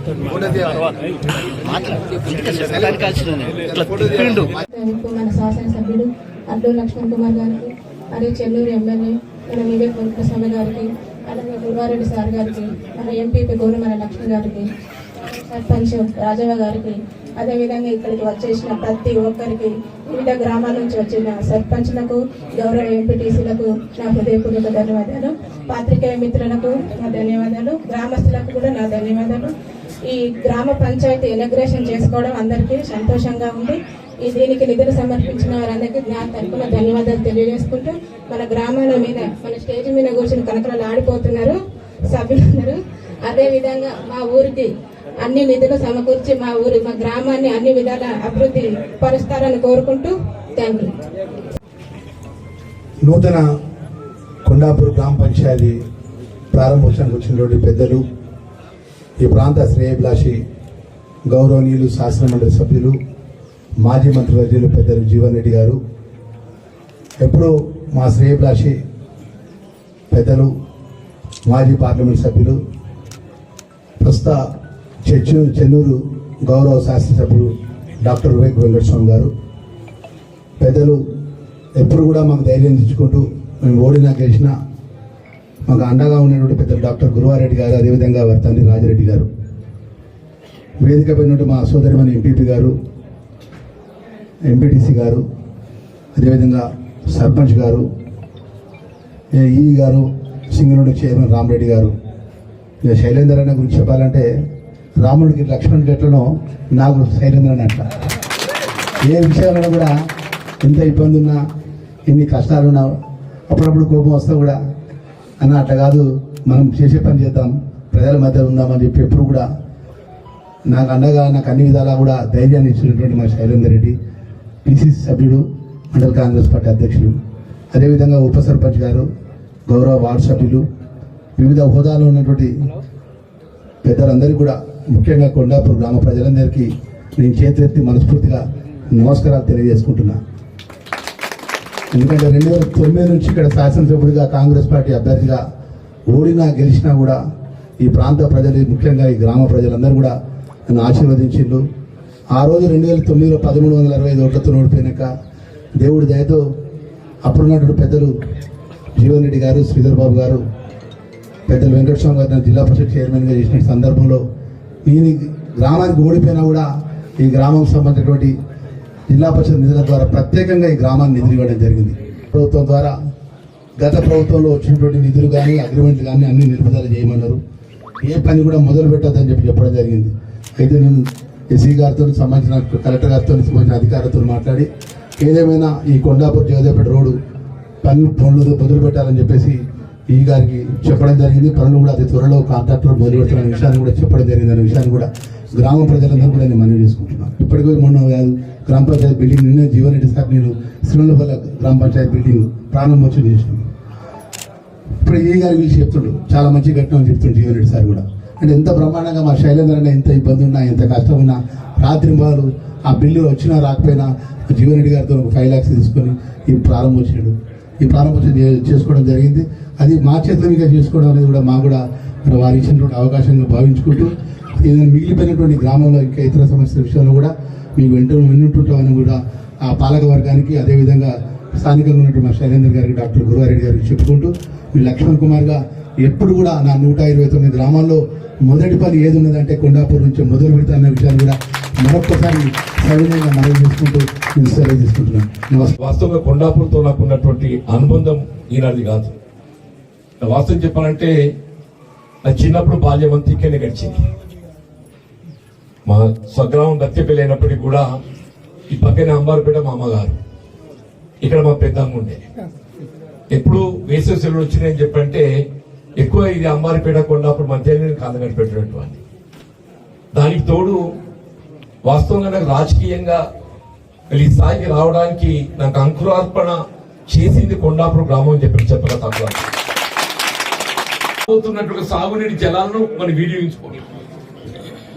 మన శాసనసభ్యుడు అడ్డూరు లక్ష్మణ్ కుమార్ గారికి, మరియు చెన్నూరు ఎమ్మెల్యే మన వివేక్ వెంకటస్వామి గారికి, అలాగే గురువారెడ్డి సార్ గారికి, మన ఎంపీపీ గోనమల లక్ష్మి గారికి, సర్పంచ్ రాజవ్వ గారికి, అదేవిధంగా ఇక్కడికి వచ్చేసిన ప్రతి ఒక్కరికి, వివిధ గ్రామాల నుంచి వచ్చిన సర్పంచ్లకు, గౌరవ ఎంపీటీసీలకు నా హృదయపూర్వక ధన్యవాదాలు. పాత్రికేయ మిత్రులకు నా ధన్యవాదాలు. గ్రామస్తులకు కూడా నా ధన్యవాదాలు. ఈ గ్రామ పంచాయతీ ఇనాగ్రేషన్ చేసుకోవడం అందరికీ సంతోషంగా ఉంది. దీనికి నిధులు సమర్పించిన వారందరికీ నా తరపున ధన్యవాదాలు తెలియజేసుకుంటూ, మన గ్రామాల మీద మన స్టేజ్ మీద కూర్చుని కనకరాలు ఆడిపోతున్నారు సభ్యులందరూ. అదేవిధంగా మా ఊరికి అన్ని నిధులు సమకూర్చి మా గ్రామాన్ని అన్ని విధాల అభివృద్ధి పరుస్తారని కోరుకుంటూ థ్యాంక్ యూ. నూతన కొండాపూర్ గ్రామ పంచాయతీ ప్రారంభోత్సవానికి వచ్చినటువంటి పెద్దలు, ఈ ప్రాంత శ్రేయభిలాషి గౌరవనీయులు శాసనమండలి సభ్యులు, మాజీ మంత్రివర్యులు పెద్దలు జీవన్ రెడ్డి గారు, ఎప్పుడూ మా శ్రేయభిలాషి పెద్దలు, మాజీ పార్లమెంట్ సభ్యులు, ప్రస్తుత చెన్నూరు గౌరవ శాసనసభ్యులు డాక్టర్ వివేక్ వెంకటస్వామి గారు, పెద్దలు ఎప్పుడు కూడా మాకు ధైర్యం తెచ్చుకుంటూ మేము ఓడినా గెలిచినా మాకు అండగా ఉన్నటువంటి పెద్దలు డాక్టర్ గురువారెడ్డి గారు, అదేవిధంగా వారి తండ్రి రాజిరెడ్డి గారు, వేదిక పైన మా సోదరిమణి ఎంపీపీ గారు, ఎంపీటీసీ గారు, అదేవిధంగా సర్పంచ్ గారు, ఈ గారు, సింగనూరు చైర్మన్ రామరెడ్డి గారు. ఇక శైలేందర్ అన్న గురించి చెప్పాలంటే రాముడికి లక్ష్మణుడికి ఎట్లనో నాకు శైలేందర్ అని అట్లా. ఏ విషయాలలో కూడా ఎంత ఇబ్బంది ఉన్నా, ఎన్ని కష్టాలున్నా, అప్పుడప్పుడు కోపం వస్తా కూడా అన్న అట్లా కాదు, మనం చేసే పని చేద్దాం, ప్రజల మధ్య ఉందామని చెప్పి ఎప్పుడు కూడా నాకు అండగా, నాకు అన్ని విధాలా కూడా ధైర్యాన్ని ఇచ్చినటువంటి మా శైలేందర్ రెడ్డి, పిసిసి సభ్యుడు, మండల కాంగ్రెస్ పార్టీ అధ్యక్షులు, అదేవిధంగా ఉప సర్పంచ్ గారు, గౌరవ వార్డు సభ్యులు, వివిధ హోదాలో ఉన్నటువంటి పెద్దలందరికీ కూడా, ముఖ్యంగా కొండాపూర్ గ్రామ ప్రజలందరికీ నేను చేతులెత్తి మనస్ఫూర్తిగా నమస్కారాలు తెలియజేసుకుంటున్నా. ఎందుకంటే 2009 నుంచి ఇక్కడ శాసనసభ్యుడిగా కాంగ్రెస్ పార్టీ అభ్యర్థిగా ఓడినా గెలిచినా కూడా ఈ ప్రాంత ప్రజలు, ముఖ్యంగా ఈ గ్రామ ప్రజలందరూ కూడా నన్ను ఆశీర్వదించిండ్రు. ఆ రోజు 2009లో 1365 ఓట్లతో ఓడిపోయినాక దేవుడి దయతో అప్పుడున్నటువంటి పెద్దలు జీవన్ రెడ్డి గారు, శ్రీధర్ బాబు గారు, పెద్దలు వెంకటస్వామి గారు జిల్లా పరిషత్ చైర్మన్గా చేసిన సందర్భంలో నేను గ్రామానికి ఓడిపోయినా కూడా ఈ గ్రామం సంబంధించినటువంటి జిల్లా పరిషత్ నిధుల ద్వారా ప్రత్యేకంగా ఈ గ్రామాన్ని నిధులు ఇవ్వడం జరిగింది. ప్రభుత్వం ద్వారా గత ప్రభుత్వంలో వచ్చినటువంటి నిధులు కానీ, అగ్రిమెంట్లు కానీ అన్ని నిలుపుదల చేయమన్నారు. ఏ పని కూడా మొదలు పెట్టద్దని చెప్పడం జరిగింది. అయితే నేను ఎస్సీ గారితో సంబంధించిన, కలెక్టర్ గారితో సంబంధించిన అధికారులతో మాట్లాడి ఏదేమైనా ఈ కొండాపూర్ జగదేపేట రోడ్డు పనులు మొదలు పెట్టాలని చెప్పేసి ఈ గారికి చెప్పడం జరిగింది. పనులు కూడా అతి త్వరలో కాంట్రాక్టర్ మొదలు పెడుతున్న విషయాన్ని కూడా చెప్పడం జరిగింది. అనే విషయాన్ని కూడా గ్రామ ప్రజలందరూ కూడా నేను మనవి చేసుకుంటున్నాను. ఇప్పటికీ మొన్న గ్రామ పంచాయతీ బిల్డింగ్ నిన్నే జీవన్ రెడ్డి సార్ నేను శ్రీనివాస గ్రామ పంచాయతీ బిల్డింగ్ ప్రారంభోత్సవం చేసినాను. ఇప్పుడు ఈ గారి పిలిచి చెప్తుండ్రు, చాలా మంచి ఘటన అని చెప్తుండ్రు జీవన్ రెడ్డి సార్ కూడా. అంటే ఎంత బ్రహ్మాండంగా మా శైలేందర్ అన్న ఎంత ఇబ్బంది ఉన్నా, ఎంత కష్టం ఉన్నా, రాత్రి మొదలు ఆ బిల్లు వచ్చినా రాకపోయినా జీవన్ రెడ్డి గారితో 5 lakhs తీసుకొని ఈ ప్రారంభోత్సవం చేసుకోవడం జరిగింది. అది మా చేతులగా చేసుకోవడం అనేది కూడా మాకు కూడా వారు ఇచ్చినటువంటి అవకాశంగా భావించుకుంటూ, ఏదైనా మిగిలిపోయినటువంటి గ్రామంలో ఇంకా ఇతర సమస్యల విషయంలో కూడా మీకు వింటుంటామని కూడా ఆ పాలక వర్గానికి, అదేవిధంగా స్థానికంగా ఉన్నటువంటి మా శైలేందర్ గారికి, డాక్టర్ గురువారెడ్డి గారికి చెప్పుకుంటూ, మీ లక్ష్మణ్ కుమార్గా ఎప్పుడు కూడా నా 129 గ్రామాల్లో మొదటి పని ఏది ఉన్నదంటే కొండాపూర్ నుంచి మొదలు పెడతానన్న విషయాన్ని కూడా మరొక్కసారి సవినయంగా మనవి చేసుకుంటూ నేను సెలవు తీసుకుంటున్నాను. వాస్తవంగా కొండాపూర్తో నాకు ఉన్నటువంటి అనుబంధం ఈనాటిది కాదు. వాస్తవం చెప్పాలంటే నా చిన్నప్పుడు బాల్యం అంతా ఇక్కడనే గడిచింది. మా స్వగ్రామం దత్తెపల్లి అయినప్పటికీ కూడా ఈ పక్కనే అంబారుపేట మా అమ్మగారు, ఇక్కడ మా పెద్దమ్మ ఉండే. ఎప్పుడు వేసవి సెలవులు వచ్చినాయని చెప్పంటే ఎక్కువ ఇది అంబారిపేట కొండాపూర్ మధ్యలో కాళ్ళు గడిపెట్టినటువంటి. దానికి తోడు వాస్తవంగా నాకు రాజకీయంగా ఈ స్థాయికి రావడానికి నాకు అంకురార్పణ చేసింది కొండాపూర్ గ్రామం అని చెప్పక తప్ప. అవుతున్నటువంటి సాగునీటి జలాలను మనం వినియోగించుకోవాలి.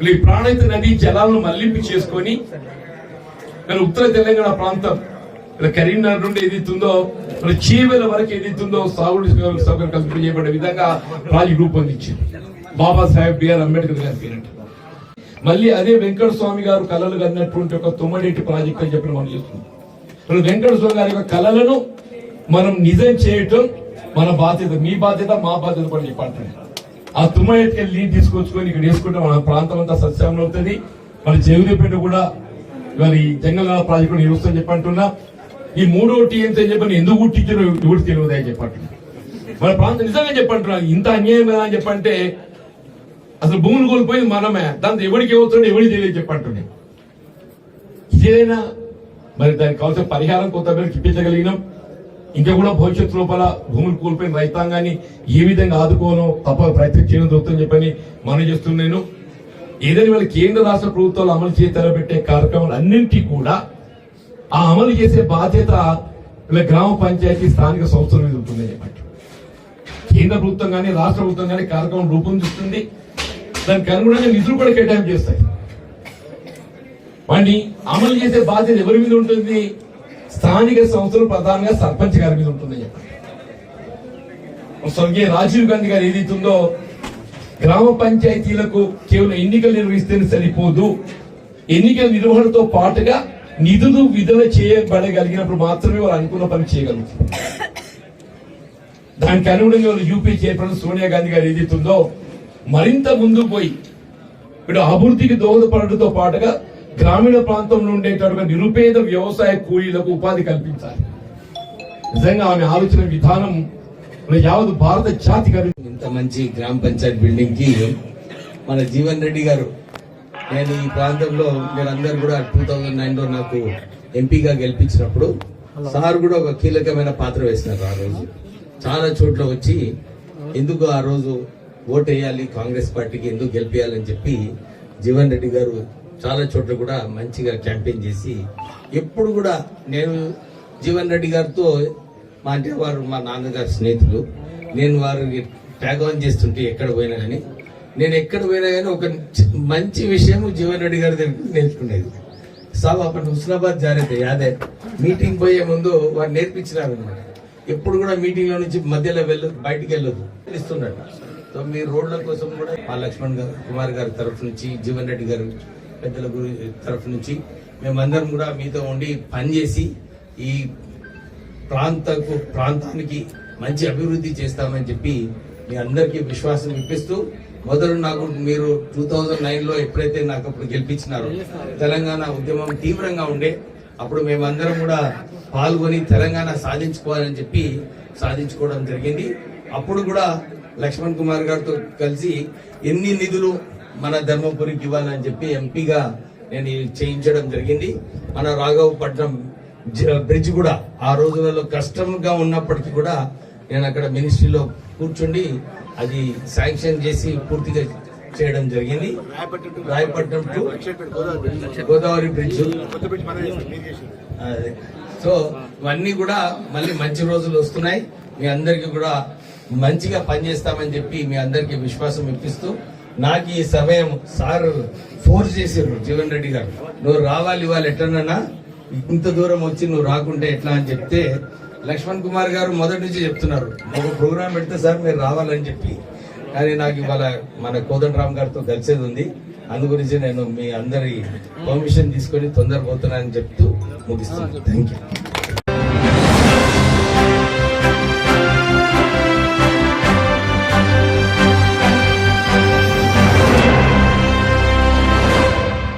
ఈ ప్రాణహిత నది జలాలను మళ్లింపు చేసుకొని ఉత్తర తెలంగాణ ప్రాంతం కరీంనగర్ నుండి ఏదైతుందో మన చీవేల వరకు ఏదైతుందో సాగునీటి సౌకర్యం కల్పించబడే విధంగా ప్రాజెక్ట్ రూపొందించింది బాబాసాహెబ్ బిఆర్ అంబేద్కర్ గారి పేరిట. మళ్ళీ అదే వెంకట స్వామి గారు కళలు కన్నటువంటి ఒక తుమ్మడేటి ప్రాజెక్ట్ అని చెప్పి మనం చేస్తున్నాం. ఇప్పుడు వెంకట స్వామి గారి యొక్క కళలను మనం నిజం చేయటం మన బాధ్యత, మీ బాధ్యత, మా బాధ్యత కూడా చెప్పంటున్నాం. ఆ తుమ్మడేటికి నీళ్ళు తీసుకొచ్చుకొని ఇక్కడ వేసుకుంటే మన ప్రాంతం అంతా సస్యామలం అవుతుంది. మన చెవిలిపేట కూడా మరి జంగల్ ప్రాజెక్టు నిర్వహిస్తామని చెప్పంటున్నా. ఈ 3వ టీఎంసీ చెప్పని ఎందుకు గుర్తించారో ఎవరు తెలియదు అని చెప్పంటున్నా. మన ప్రాంతం నిజంగా చెప్పంటున్నా. ఇంత అన్యాయం కదా అని చెప్పంటే అసలు భూములు కోల్పోయింది మనమే, దాంతో ఎవరికి ఏమవుతుందో ఎవరికి తెలియదు చెప్పంటున్నాయి. ఇదేనా మరి దానికి కావాల్సిన పరిహారం కొంతమేరకు ఇప్పించగలిగినాం. ఇంకా కూడా భవిష్యత్తు లోపల భూములు కోల్పోయిన రైతాంగాన్ని ఏ విధంగా ఆదుకోనో తప్ప ప్రయత్నం చేయడం దొరుకుతుందని చెప్పని మనం చేస్తున్నాను. ఏదైనా వాళ్ళ కేంద్ర రాష్ట్ర ప్రభుత్వాలు అమలు చేసి తలపెట్టే కార్యక్రమాలు అన్నింటినీ కూడా ఆ అమలు చేసే బాధ్యత ఇలా గ్రామ పంచాయతీ స్థానిక సంస్థల మీద ఉంటుందని చెప్పండి. కేంద్ర ప్రభుత్వం కానీ రాష్ట్ర ప్రభుత్వం కానీ కార్యక్రమం రూపొందిస్తుంది, దానికి అనుగుణంగా నిధులు కూడా కేటాయింపు చేస్తాయి. వాటిని అమలు చేసే బాధ్యత ఎవరి మీద ఉంటుంది? స్థానిక సంస్థలు, ప్రధానంగా సర్పంచ్ గారి మీద ఉంటుందని చెప్పండి. స్వర్గీయ రాజీవ్ గాంధీ గారు ఏదైతుందో గ్రామ పంచాయతీలకు కేవలం ఎన్నికలు నిర్వహిస్తేనే సరిపోదు, ఎన్నికల నిర్వహణతో పాటుగా నిధులు విడుదల చేయబడగలిగినప్పుడు మాత్రమే వాళ్ళు అనుకున్న పని చేయగలుగుతారు. దానికి అనుగుణంగా వాళ్ళు యూపీ చైర్పర్సన్ సోనియా గాంధీ గారు ఏదైతుందో మరింత ముందుకు పోయి ఇప్పుడు అభివృద్ధికి దోహదపడటంతో పాటుగా గ్రామీణ ప్రాంతంలో ఉండేటటువంటి నిరుపేద వ్యవసాయ కూలీలకు ఉపాధి కల్పించాలి. నిజంగా ఆమె ఆలోచన విధానం యావత్ భారత జాతి ఇంత మంచి గ్రామ పంచాయత్ బిల్డింగ్ కి మన జీవన్ రెడ్డి గారు, నేను ఈ ప్రాంతంలో మీరందరూ కూడా 2009లో నాకు ఎంపీగా గెలిపించినప్పుడు సార్ కూడా ఒక కీలకమైన పాత్ర వేసినారు. ఆ రోజు చాలా చోట్ల వచ్చి ఎందుకు ఆ రోజు ఓటు వేయాలి కాంగ్రెస్ పార్టీకి, ఎందుకు గెలిపించాలని చెప్పి జీవన్ రెడ్డి గారు చాలా చోట్ల కూడా మంచిగా క్యాంపెయిన్ చేసి ఎప్పుడు కూడా నేను జీవన్ రెడ్డి గారితో అంటే వారు మా నాన్నగారి స్నేహితులు, నేను వారికి ట్యాగ్ ఆన్ చేస్తుంటే ఎక్కడ పోయినా కానీ నేను ఎక్కడ పోయినా కానీ ఒక మంచి విషయం జీవన్ రెడ్డి గారి దగ్గర నేర్చుకునేది. సాబ్ అప్పుడు హుస్నాబాద్ జారేది యాదే మీటింగ్ పోయే ముందు వారు నేర్పించినారు అనమాట. ఎప్పుడు కూడా మీటింగ్ లో నుంచి మధ్యలో బయటికి వెళ్ళదు ఇస్తున్నట్టు. సో మీ రోడ్ల కోసం కూడా మా లక్ష్మణ్ గారు, కుమార్ గారి తరఫు నుంచి, జీవన్ రెడ్డి గారు పెద్దల తరఫు నుంచి మేమందరం కూడా మీతో ఉండి పనిచేసి ఈ ప్రాంతానికి మంచి అభివృద్ధి చేస్తామని చెప్పి మీ అందరికీ విశ్వాసం ఇప్పిస్తూ, మొదలు నాకు మీరు 2009లో ఎప్పుడైతే నాకు అప్పుడు గెలిపించినారో తెలంగాణ ఉద్యమం తీవ్రంగా ఉండే, అప్పుడు మేమందరం కూడా పాల్గొని తెలంగాణ సాధించుకోవాలని చెప్పి సాధించుకోవడం జరిగింది. అప్పుడు కూడా లక్ష్మణ్ కుమార్ గారితో కలిసి ఎన్ని నిధులు మన ధర్మపురికి ఇవ్వాలని చెప్పి ఎంపీగా నేను చేయించడం జరిగింది. మన రాఘవపట్నం బ్రిడ్జ్ కూడా ఆ రోజులలో కష్టంగా ఉన్నప్పటికీ కూడా నేను అక్కడ మినిస్ట్రీలో కూర్చుండి అది శాంక్షన్ చేసి పూర్తిగా చేయడం జరిగింది. Rayapatnam to Godavari bridge. So ఇవన్నీ కూడా మళ్ళీ మంచి రోజులు వస్తున్నాయి. మీ అందరికీ కూడా మంచిగా పనిచేస్తామని చెప్పి మీ అందరికీ విశ్వాసం ఇప్పిస్తూ, నాకు ఈ సమయం సార్ ఫోర్స్ చేసారు జీవన్ రెడ్డి గారు, నువ్వు రావాలి ఇవాళ ఎట్లన్నా, ఇంత దూరం వచ్చి నువ్వు రాకుంటే ఎట్లా అని చెప్తే లక్ష్మణ్ కుమార్ గారు మొదటి నుంచి చెప్తున్నారు ఒక ప్రోగ్రామ్ పెడితే సార్ మీరు రావాలని చెప్పి. కానీ నాకు ఇవాళ మన కోదండరామ్ గారితో కలిసేది ఉంది, అందు గురించి నేను మీ అందరి పర్మిషన్ తీసుకొని తొందరపోతున్నానని చెప్తూ ముగిస్తున్నాను. Thank you.